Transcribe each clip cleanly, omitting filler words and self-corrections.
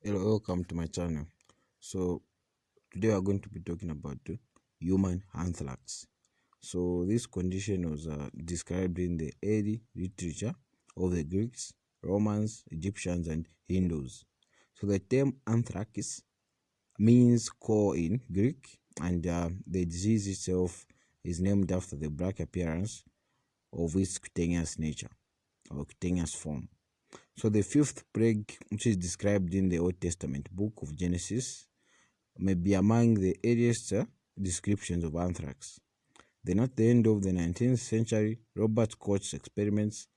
Hello, welcome to my channel. So today we are going to be talking about human anthrax. So this condition was described in the early literature of the Greeks, Romans, Egyptians, and Hindus. So the term anthracis means core in Greek, and the disease itself is named after the black appearance of its cutaneous nature or cutaneous form. So the fifth plague, which is described in the Old Testament book of Genesis, may be among the earliest descriptions of anthrax. Then at the end of the 19th century, Robert Koch's experiments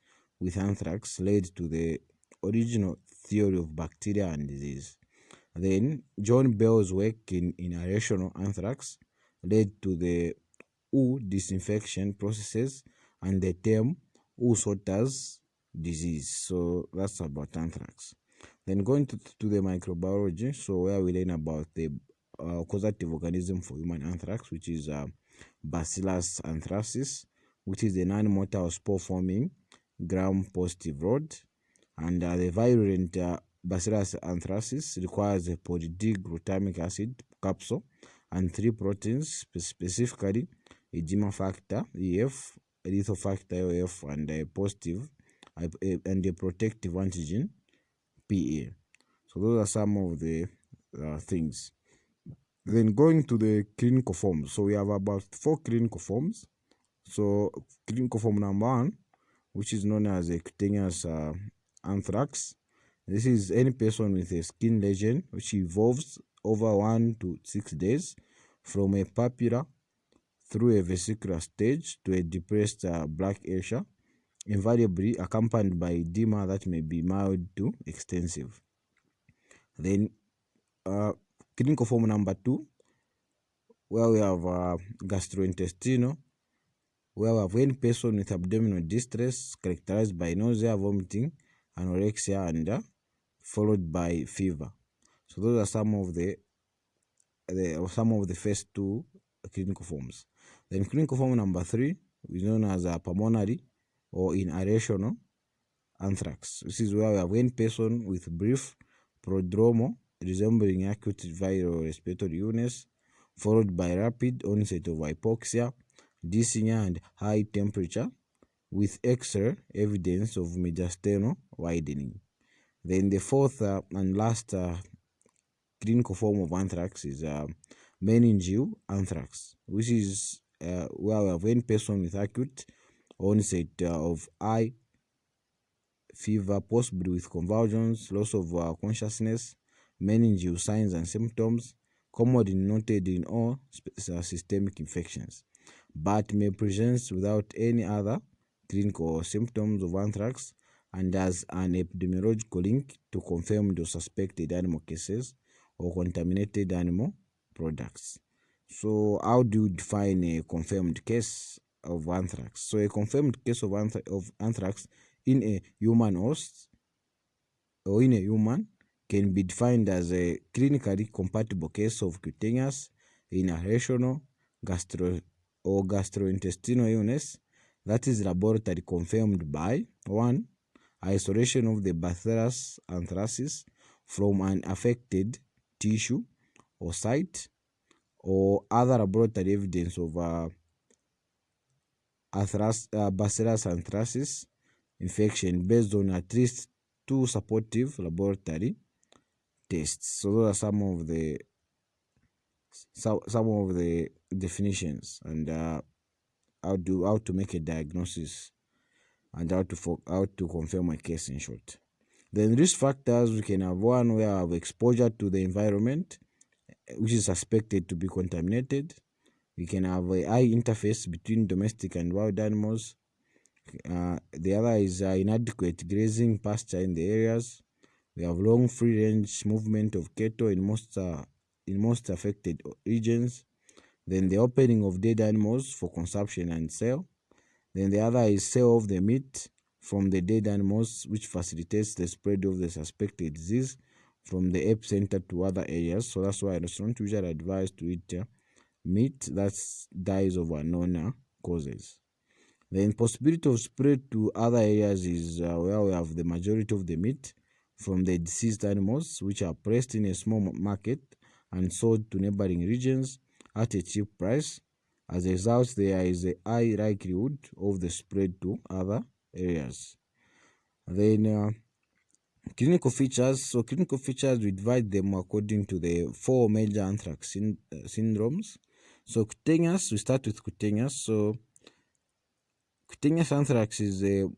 with anthrax led to the original theory of bacteria and disease. Then John Bell's work in inhalational anthrax led to the disinfection processes and the term Sorter's disease. So that's about anthrax. Then going to the microbiology, so where we learn about the causative organism for human anthrax, which is bacillus anthracis, which is a non-motile spore-forming gram-positive rod, and the virulent bacillus anthracis requires a polyglutamic acid capsule and three proteins, specifically edema factor EF, erythro factor EF, and a positive and a protective antigen PA. So those are some of the things. Then going to the clinical forms. So we have about 4 clinical forms. So clinical form number 1, which is known as a cutaneous anthrax. This is any person with a skin lesion which evolves over 1 to 6 days from a papilla through a vesicular stage to a depressed black area, invariably accompanied by edema that may be mild to extensive. Then clinical form number 2, where we have gastrointestinal, where we have any person with abdominal distress characterized by nausea, vomiting, anorexia, and followed by fever. So those are some of the first 2 clinical forms. Then clinical form number 3 is known as pulmonary or inhalational anthrax. This is where we have one person with brief prodromal resembling acute viral respiratory illness, followed by rapid onset of hypoxia, dyspnea, and high temperature, with X-ray evidence of mediastinal widening. Then the fourth and last clinical form of anthrax is meningeal anthrax, which is where we have one person with acute onset of high fever, possibly with convulsions, loss of consciousness, meningeal signs and symptoms, commonly noted in all systemic infections, but may present without any other clinical symptoms of anthrax and as an epidemiological link to confirmed or suspected animal cases or contaminated animal products. So how do you define a confirmed case of anthrax? So a confirmed case of anthrax in a human host or in a human can be defined as a clinically compatible case of cutaneous, inhalational, gastrointestinal illness that is laboratory confirmed by 1. Isolation of the bacillus anthracis from an affected tissue or site, or other laboratory evidence of bacillus anthracis infection based on at least 2 supportive laboratory tests. So those are some of the definitions and how to make a diagnosis and how to confirm a case in short. Then risk factors, we can have 1 where have exposure to the environment which is suspected to be contaminated. We can have a high interface between domestic and wild animals. The other is inadequate grazing pasture in the areas. We have long free-range movement of cattle in most affected regions. Then the opening of dead animals for consumption and sale. Then the other is sale of the meat from the dead animals, which facilitates the spread of the suspected disease from the epicenter to other areas. So that's why restaurants usually advise to eat meat that dies of unknown causes. The possibility of spread to other areas is where we have the majority of the meat from the deceased animals, which are pressed in a small market and sold to neighboring regions at a cheap price. As a result, there is a high likelihood of the spread to other areas. Then clinical features. So clinical features, we divide them according to the four major anthrax syndromes. So cutaneous, we start with cutaneous. So cutaneous anthrax is the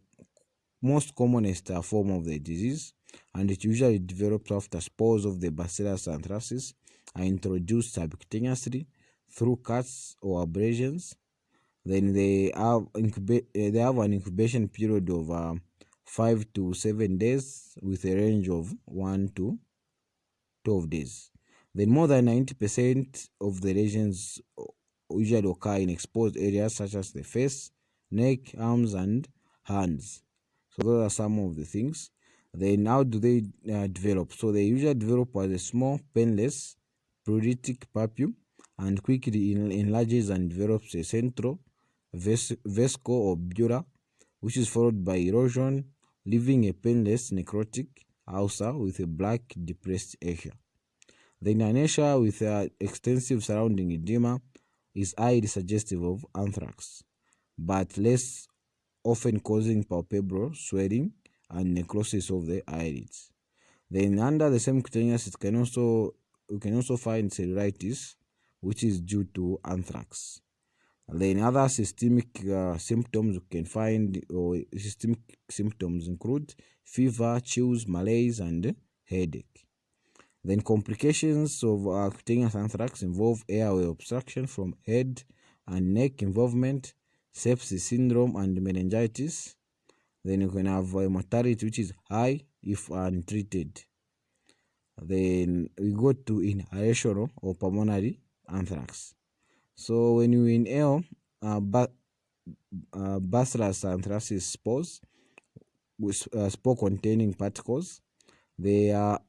most commonest form of the disease, and it usually develops after spores of the bacillus anthracis are introduced subcutaneously through cuts or abrasions. Then they have an incubation period of 5 to 7 days with a range of 1 to 12 days. Then more than 90% of the lesions usually occur in exposed areas such as the face, neck, arms, and hands. So those are some of the things. Then how do they develop? So they usually develop as a small, painless, pruritic papule and quickly enlarges and develops a central vesicle or bura, which is followed by erosion, leaving a painless necrotic ulcer with a black depressed area. The inertia with extensive surrounding edema is highly suggestive of anthrax, but less often causing palpebral swelling and necrosis of the eyelids. Then under the same cutaneous, you can also find cellulitis, which is due to anthrax. Then other systemic symptoms you can find, or systemic symptoms include fever, chills, malaise, and headache. Then complications of cutaneous anthrax involve airway obstruction from head and neck involvement, sepsis syndrome, and meningitis. Then you can have a mortality which is high if untreated. Then we go to inhalational or pulmonary anthrax. So when you inhale bacillus anthracis spores, with spore-containing particles, they are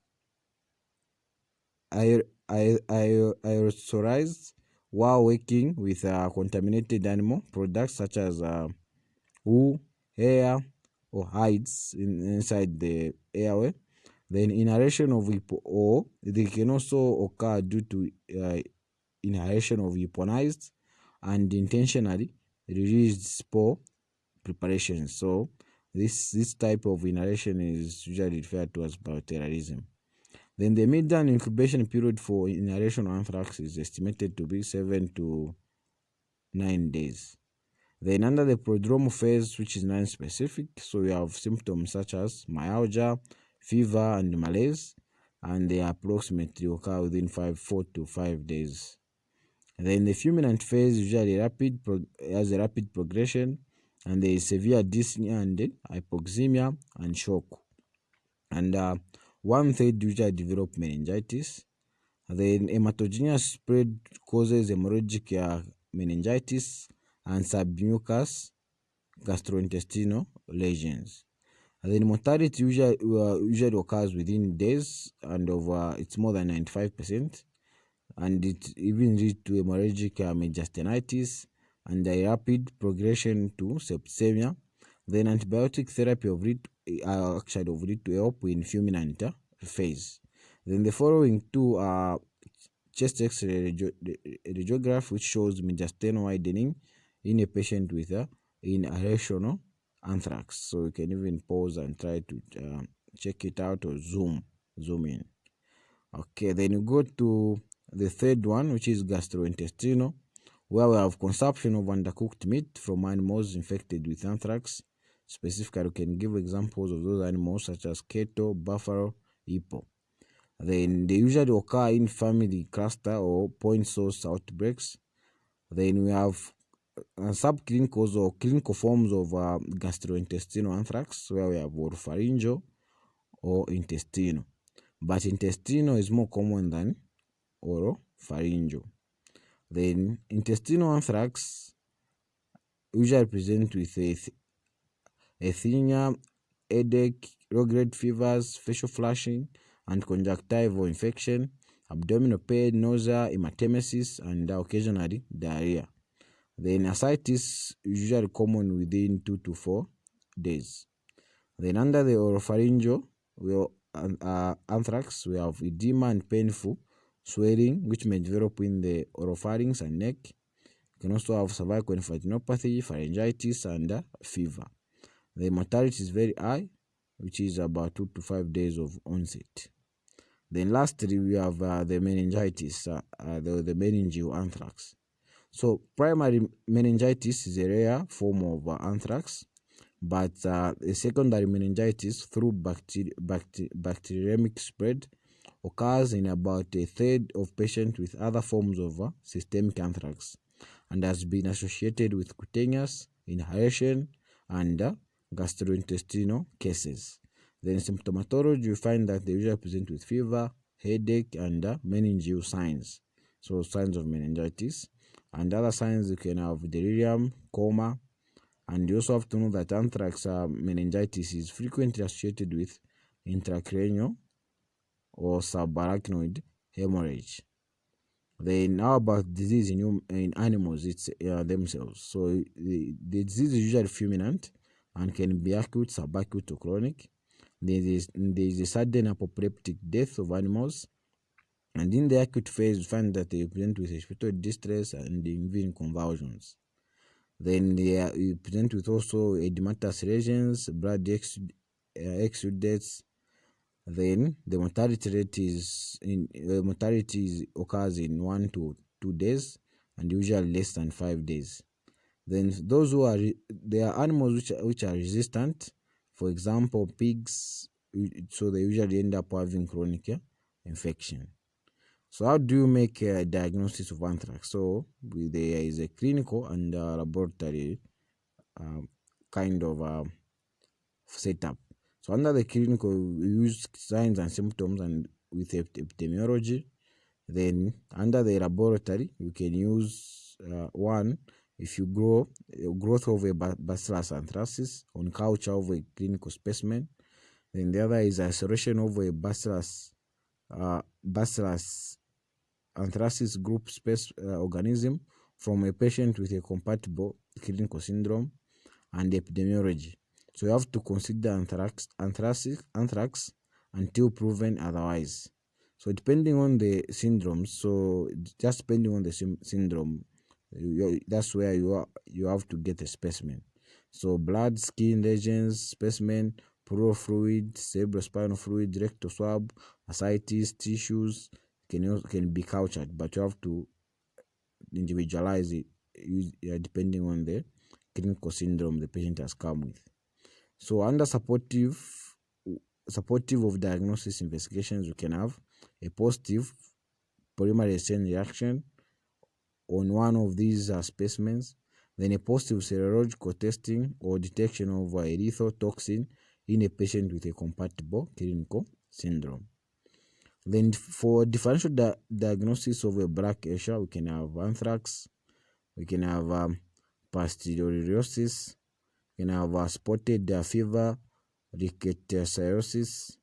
aerosolized while working with contaminated animal products such as wool, hair, or hides inside the airway. Then inhalation of or they can also occur due to inhalation of weaponized and intentionally released spore preparations. So this type of inhalation is usually referred to as bioterrorism. Then the median incubation period for inhalation anthrax is estimated to be 7 to 9 days. Then under the prodromal phase, which is non-specific, so we have symptoms such as myalgia, fever, and malaise, and they approximately occur within 4 to 5 days. Then the fulminant phase usually has a rapid progression, and there is severe dyspnea and hypoxemia and shock. And 1/3 usually develop meningitis. Then hematogenous spread causes hemorrhagic meningitis and submucous gastrointestinal lesions. And then mortality usually occurs within days, and it's more than 95%, and it even leads to hemorrhagic mediastinitis and a rapid progression to septicemia. Then antibiotic therapy of lead to help in fulminant phase. Then the following two are chest X-ray radiograph, which shows mediastinal widening in a patient with inhalational anthrax. So you can even pause and try to check it out or zoom in. Okay, then you go to the third one, which is gastrointestinal, where we have consumption of undercooked meat from animals infected with anthrax. Specifically, you can give examples of those animals such as cattle, buffalo, hippo. Then they usually occur in family cluster or point source outbreaks. Then we have subclinicals or clinical forms of gastrointestinal anthrax, where we have oropharyngeal or intestinal. But intestinal is more common than oropharyngeal. Then intestinal anthrax usually present with asthenia, headache, low-grade fevers, facial flushing, and conjunctival infection, abdominal pain, nausea, hematemesis, and occasionally diarrhea. Then ascites usually common within 2 to 4 days. Then under the oropharyngeal, anthrax, we have edema and painful swelling, which may develop in the oropharynx and neck. You can also have cervical lymphadenopathy, pharyngitis, and fever. The mortality is very high, which is about 2 to 5 days of onset. Then lastly, we have the meningitis, the meningeal anthrax. So primary meningitis is a rare form of anthrax, but a secondary meningitis through bacteremic spread occurs in about a third of patients with other forms of systemic anthrax, and has been associated with cutaneous inhalation and gastrointestinal cases. Then symptomatology, you find that they usually present with fever, headache, and meningeal signs. So signs of meningitis. And other signs, you can have delirium, coma, and you also have to know that anthrax meningitis is frequently associated with intracranial or subarachnoid hemorrhage. Then how about disease in animals themselves? So the disease is usually fulminant and can be acute, subacute, or chronic. There is a sudden apoplectic death of animals, and in the acute phase, you find that they present with respiratory distress and even convulsions. Then they present with also edematous lesions, blood exudates. Then the mortality rate occurs in 1 to 2 days, and usually less than 5 days. Then those who are there are animals which are resistant, for example pigs, so they usually end up having chronic infection. So how do you make a diagnosis of anthrax? So there is a clinical and laboratory kind of setup. So under the clinical, we use signs and symptoms and with epidemiology. Then under the laboratory, you can use one, if you growth of a bacillus anthracis on culture of a clinical specimen. Then the other is isolation of a bacillus anthracis group organism from a patient with a compatible clinical syndrome, and epidemiology. So you have to consider anthrax until proven otherwise. So depending on the syndromes, so just depending on the syndrome, that's where you have to get a specimen. So blood, skin lesions, specimen, pleural fluid, cerebrospinal fluid, rectal swab, ascites, tissues can be cultured, but you have to individualize it depending on the clinical syndrome the patient has come with. So under supportive of diagnosis investigations, we can have a positive polymerase chain reaction on one of these specimens, then a positive serological testing or detection of a lethal toxin in a patient with a compatible clinical syndrome. Then for differential diagnosis of a black Asia, we can have anthrax, we can have pasteurellosis, we can have spotted fever, rickettsiosis,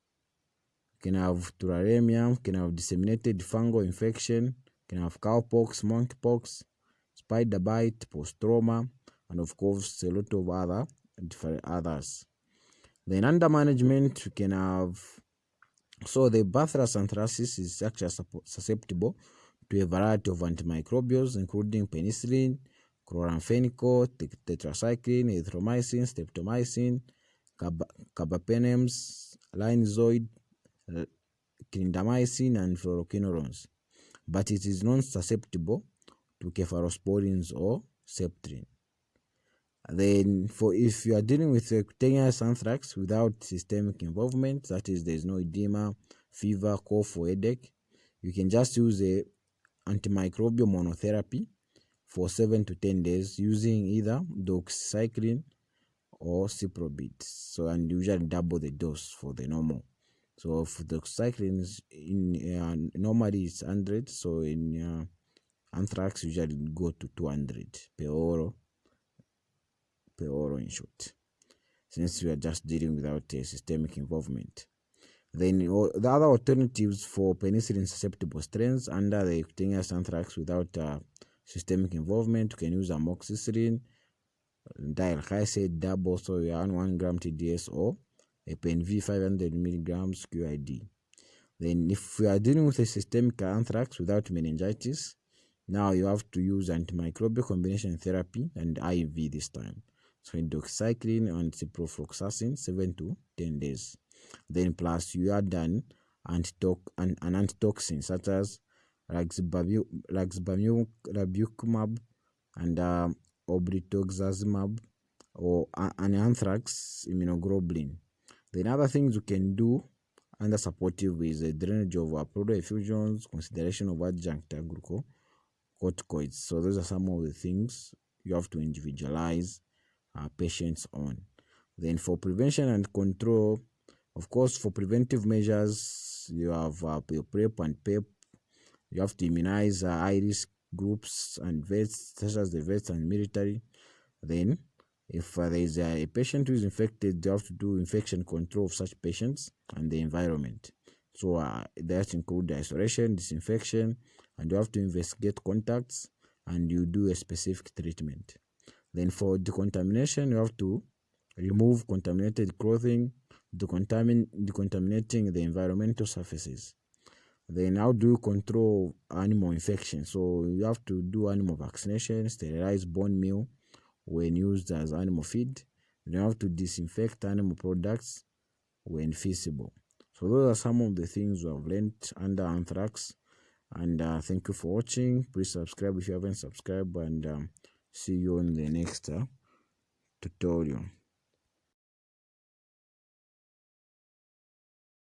we can have tularemia, we can have disseminated fungal infection, we can have cowpox, monkeypox, spider bite, post-trauma, and of course a lot of other different others. Then under management, we can have, so the bacillus anthracis is actually susceptible to a variety of antimicrobials, including penicillin, chloramphenicol, tetracycline, erythromycin, streptomycin, carbapenems, linezolid, clindamycin, and fluoroquinolones. But it is non-susceptible to cephalosporins or septrin. Then if you are dealing with cutaneous anthrax without systemic involvement, that is, there is no edema, fever, cough, or headache, you can just use a antimicrobial monotherapy for 7 to 10 days using either doxycycline or ciprobid. So, and usually double the dose for the normal. So if doxycycline is normally it's 100, so in anthrax usually go to 200 per oral in short, since we are just dealing without systemic involvement. Then the other alternatives for penicillin susceptible strains under the cutaneous anthrax without systemic involvement, you can use amoxicillin, dialkysate double, so you are on 1 gram TDS, or APNV 500 milligrams QID. Then if we are dealing with a systemic anthrax without meningitis, now you have to use antimicrobial combination therapy and IV this time. So doxycycline and ciprofloxacin 7 to 10 days. Then plus you add an antitoxin such as raxibacumab and obritoxazimab or an anthrax immunoglobulin. Then other things you can do under supportive is a drainage of pleural effusions, consideration of adjunct glucocorticoids. So those are some of the things you have to individualize patients on. Then for prevention and control, of course, for preventive measures, you have your PrEP and PEP. You have to immunize high-risk groups and vets, such as the vets and military. Then, if there is a patient who is infected, you have to do infection control of such patients and the environment. So that includes isolation, disinfection, and you have to investigate contacts and you do a specific treatment. Then for decontamination, you have to remove contaminated clothing, decontaminating the environmental surfaces. Then how do you control animal infection? So you have to do animal vaccination, sterilize bone meal when used as animal feed. You have to disinfect animal products when feasible. So those are some of the things we have learned under anthrax. And thank you for watching. Please subscribe if you haven't subscribed, and see you on the next tutorial.